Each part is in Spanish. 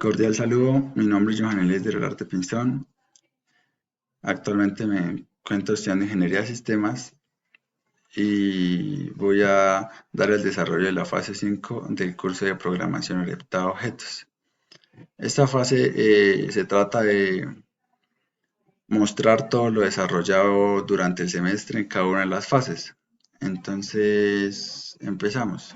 Cordial saludo, mi nombre es Johan Elías de Relarte Pinzón. Actualmente me encuentro estudiando Ingeniería de Sistemas y voy a dar el desarrollo de la fase 5 del curso de Programación Orientada a Objetos. Esta fase se trata de mostrar todo lo desarrollado durante el semestre en cada una de las fases. Entonces, empezamos.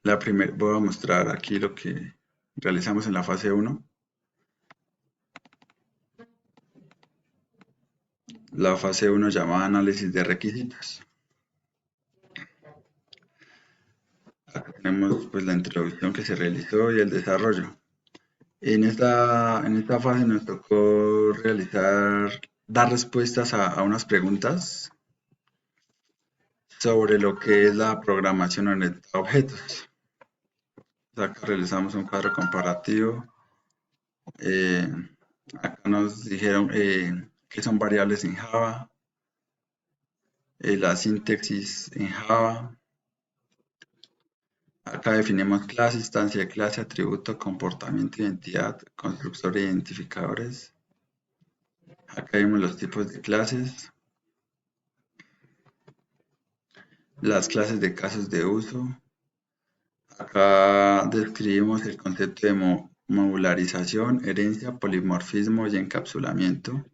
Voy a mostrar aquí lo que realizamos en la fase 1. La fase 1 llamada análisis de requisitos. Acá tenemos pues la introducción que se realizó y el desarrollo. En esta fase nos tocó dar respuestas a unas preguntas sobre lo que es la programación orientada a objetos. Acá realizamos un cuadro comparativo. eh, Acá nos dijeron qué son variables en Java, la sintaxis en Java. Acá definimos clase, instancia de clase, atributo, comportamiento, identidad, constructor e identificadores. Acá vemos los tipos de clases, las clases de casos de uso. Acá describimos el concepto de modularización, herencia, polimorfismo y encapsulamiento.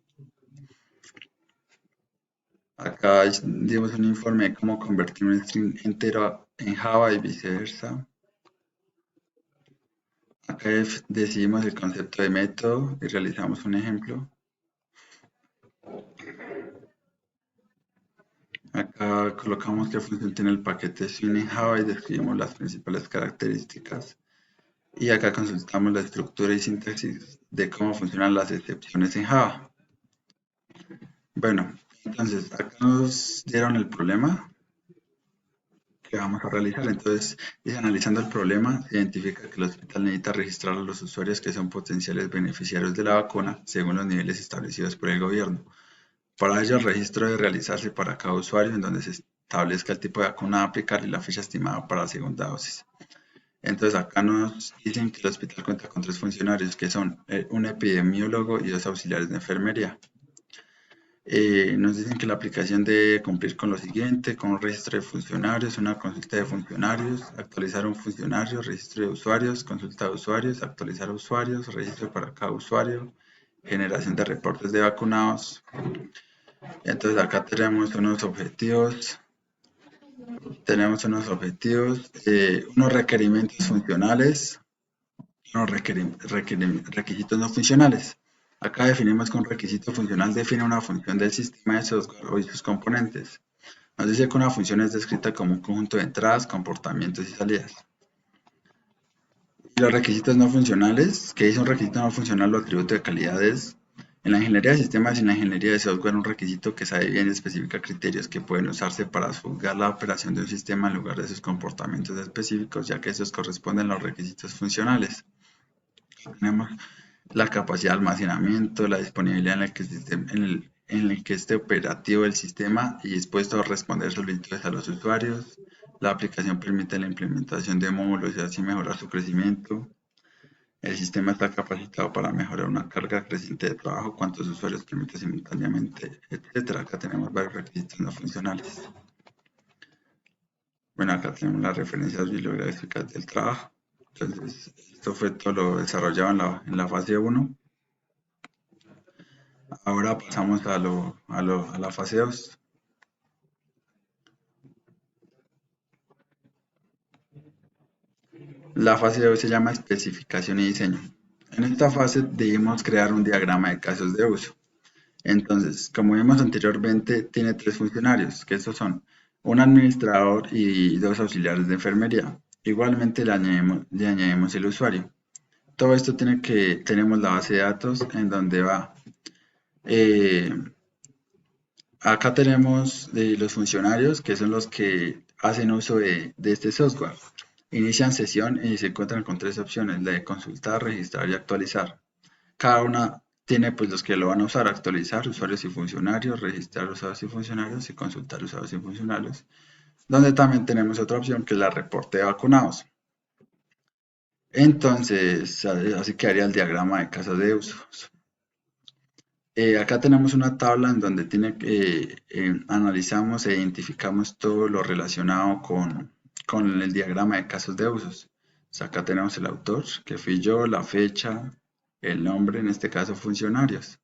Acá dimos un informe de cómo convertir un string entero en Java y viceversa. Acá decidimos el concepto de método y realizamos un ejemplo. Acá colocamos qué función tiene el paquete swing en Java y describimos las principales características. Y acá consultamos la estructura y sintaxis de cómo funcionan las excepciones en Java. Bueno, entonces acá nos dieron el problema que vamos a realizar. Entonces, analizando el problema, se identifica que el hospital necesita registrar a los usuarios que son potenciales beneficiarios de la vacuna según los niveles establecidos por el gobierno. Para ello, el registro debe realizarse para cada usuario en donde se establezca el tipo de vacuna a aplicar y la fecha estimada para la segunda dosis. Entonces acá nos dicen que el hospital cuenta con 3 funcionarios que son un epidemiólogo y 2 auxiliares de enfermería. Nos dicen que la aplicación debe cumplir con lo siguiente: con un registro de funcionarios, una consulta de funcionarios, actualizar un funcionario, registro de usuarios, consulta de usuarios, actualizar usuarios, registro para cada usuario, generación de reportes de vacunados. Entonces acá tenemos unos objetivos, unos requerimientos funcionales, unos requisitos no funcionales. Acá definimos que un requisito funcional define una función del sistema de software y sus componentes. Nos dice que una función es descrita como un conjunto de entradas, comportamientos y salidas. Y los requisitos no funcionales, ¿qué dice un requisito no funcional o atributo de calidad? Es en la ingeniería de sistemas y en la ingeniería de software un requisito que sabe bien y especifica criterios que pueden usarse para juzgar la operación de un sistema en lugar de sus comportamientos específicos, ya que estos corresponden a los requisitos funcionales. Tenemos la capacidad de almacenamiento, la disponibilidad en el que esté operativo el sistema y dispuesto a responder solicitudes a los usuarios. La aplicación permite la implementación de módulos y así mejorar su crecimiento. El sistema está capacitado para mejorar una carga creciente de trabajo, cuántos usuarios permite simultáneamente, etc. Acá tenemos varios requisitos no funcionales. Bueno, acá tenemos las referencias bibliográficas del trabajo. Entonces, esto fue todo lo desarrollado en la fase 1. Ahora pasamos a la fase 2. La fase 2 se llama especificación y diseño. En esta fase debemos crear un diagrama de casos de uso. Entonces, como vimos anteriormente, tiene 3 funcionarios, que estos son un administrador y 2 auxiliares de enfermería. Igualmente le añadimos el usuario. Todo esto tenemos la base de datos en donde va. Acá tenemos los funcionarios, que son los que hacen uso de este software. Inician sesión y se encuentran con 3 opciones: la de consultar, registrar y actualizar. Cada una tiene pues los que lo van a usar: actualizar usuarios y funcionarios, registrar usuarios y funcionarios y consultar usuarios y funcionarios. Donde también tenemos otra opción que es la reporte de vacunados. Entonces, así quedaría el diagrama de casos de uso. Acá tenemos una tabla en donde analizamos e identificamos todo lo relacionado con el diagrama de casos de usos. Acá tenemos el autor, que fui yo, la fecha, el nombre, en este caso funcionarios.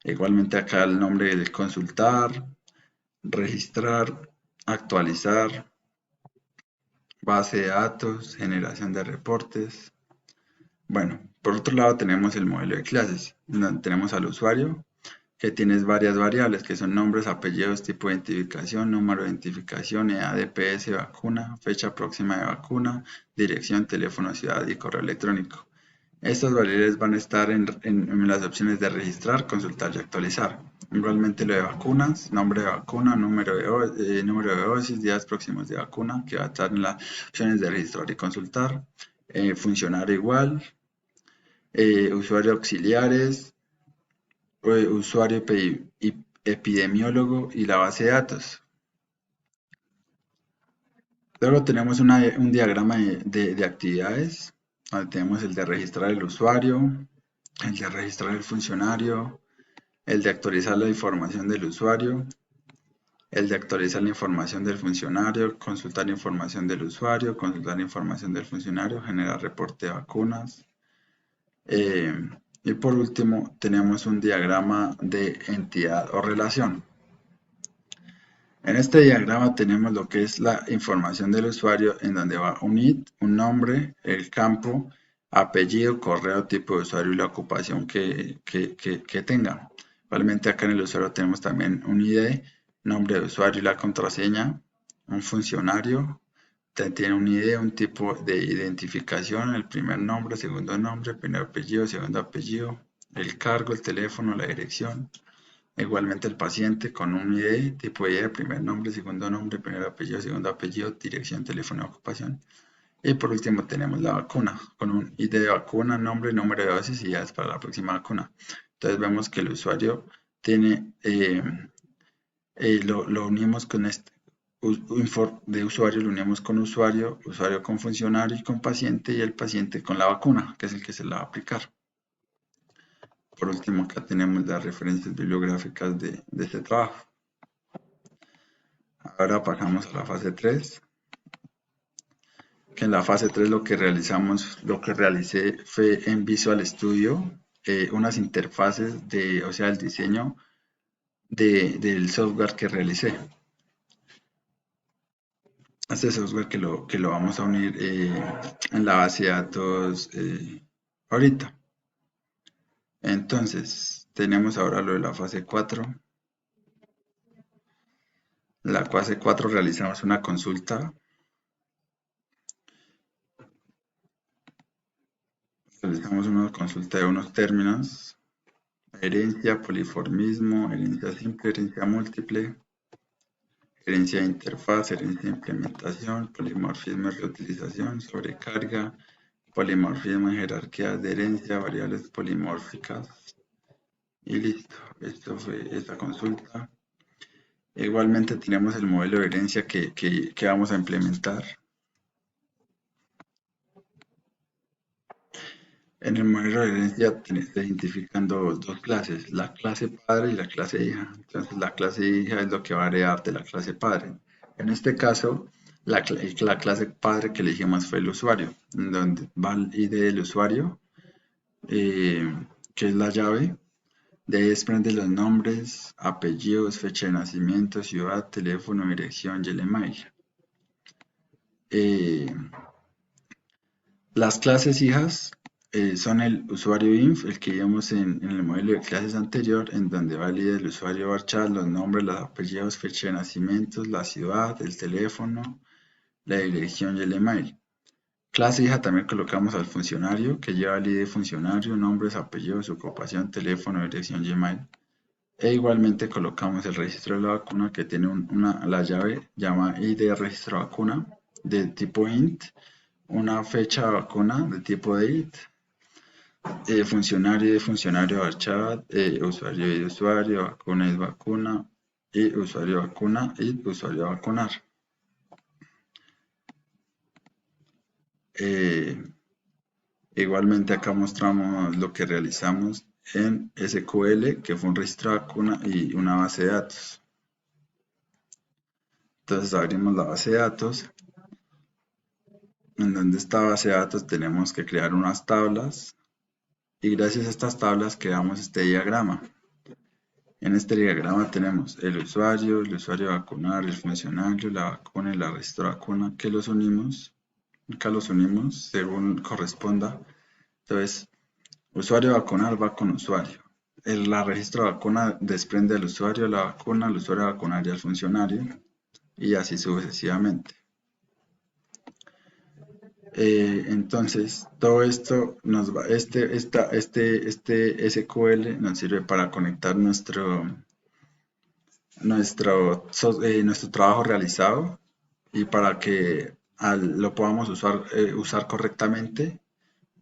Igualmente acá el nombre de consultar, registrar, actualizar, base de datos, generación de reportes. Bueno, por otro lado tenemos el modelo de clases, donde tenemos al usuario, que tienes varias variables, que son nombres, apellidos, tipo de identificación, número de identificación, edad, DPS, vacuna, fecha próxima de vacuna, dirección, teléfono, ciudad y correo electrónico. Estas variables van a estar en las opciones de registrar, consultar y actualizar. Igualmente lo de vacunas, nombre de vacuna, número de dosis, días próximos de vacuna, que va a estar en las opciones de registrar y consultar. Funcionario igual, usuario auxiliares, usuario epidemiólogo y la base de datos. Luego tenemos un diagrama de actividades, donde tenemos el de registrar el usuario, el de registrar el funcionario, el de actualizar la información del usuario, el de actualizar la información del funcionario, consultar información del usuario, consultar información del funcionario, generar reporte de vacunas. Eh, y por último, tenemos un diagrama de entidad o relación. En este diagrama tenemos lo que es la información del usuario, en donde va un ID, un nombre, el campo, apellido, correo, tipo de usuario y la ocupación que tenga. Igualmente acá en el usuario tenemos también un ID, nombre de usuario y la contraseña, un funcionario, tiene un ID, un tipo de identificación, el primer nombre, primer apellido, segundo apellido, el cargo, el teléfono, la dirección. Igualmente el paciente con un ID, tipo de ID, primer nombre, primer apellido, segundo apellido, dirección, teléfono, ocupación. Y por último tenemos la vacuna, con un ID de vacuna, nombre, número de dosis y ya es para la próxima vacuna. Entonces vemos que el usuario tiene, lo unimos con este de usuario, lo unimos con usuario, usuario con funcionario y con paciente, y el paciente con la vacuna, que es el que se la va a aplicar. Por último, acá tenemos las referencias bibliográficas de este trabajo. Ahora pasamos a la fase 3, que en la fase 3 lo que realicé fue en Visual Studio, unas interfaces o sea, el diseño del software que realicé. Este software que lo vamos a unir en la base de datos ahorita. Entonces, tenemos ahora lo de la fase 4. En la fase 4 realizamos una consulta. Realizamos una consulta de unos términos: herencia, poliformismo, herencia simple, herencia múltiple, herencia de interfaz, herencia de implementación, polimorfismo y reutilización, sobrecarga, polimorfismo en jerarquías de herencia, variables polimórficas. Y listo, esto fue esta consulta. Igualmente tenemos el modelo de herencia que vamos a implementar. En el modelo de herencia se identifican dos clases, la clase padre y la clase hija. Entonces la clase hija es lo que va a heredar de la clase padre. En este caso, la clase padre que elegimos fue el usuario, en donde va el ID del usuario, que es la llave. De ahí desprende los nombres, apellidos, fecha de nacimiento, ciudad, teléfono, dirección y el email. Las clases hijas son el usuario inf, el que vimos en el modelo de clases anterior, en donde va el ID del usuario varchar, los nombres, los apellidos, fecha de nacimiento, la ciudad, el teléfono, la dirección y el email. Clase hija también colocamos al funcionario, que lleva el ID funcionario, nombres, apellidos, ocupación, teléfono, dirección y email. E igualmente colocamos el registro de la vacuna, que tiene la llave llama ID registro vacuna de tipo int, una fecha de vacuna de tipo date, funcionario de funcionario varchar, usuario de usuario, vacuna y vacuna, y usuario vacuna y usuario a vacunar. Igualmente acá mostramos lo que realizamos en SQL, que fue un registro de vacuna y una base de datos. Entonces abrimos la base de datos. En donde esta base de datos tenemos que crear unas tablas y gracias a estas tablas creamos este diagrama. En este diagrama tenemos el usuario vacunar, el funcionario, la vacuna y la registro de vacuna, que los unimos, acá los unimos según corresponda. Entonces, usuario vacunar va con usuario. La registro de vacuna desprende al usuario la vacuna, al usuario vacunar y al funcionario, y así sucesivamente. Entonces, todo esto nos va, este SQL nos sirve para conectar nuestro trabajo realizado y para que lo podamos usar correctamente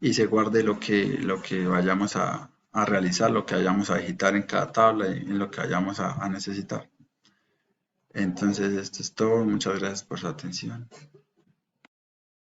y se guarde lo que vayamos a realizar, lo que vayamos a digitar en cada tabla y en lo que vayamos a necesitar. Entonces, esto es todo. Muchas gracias por su atención.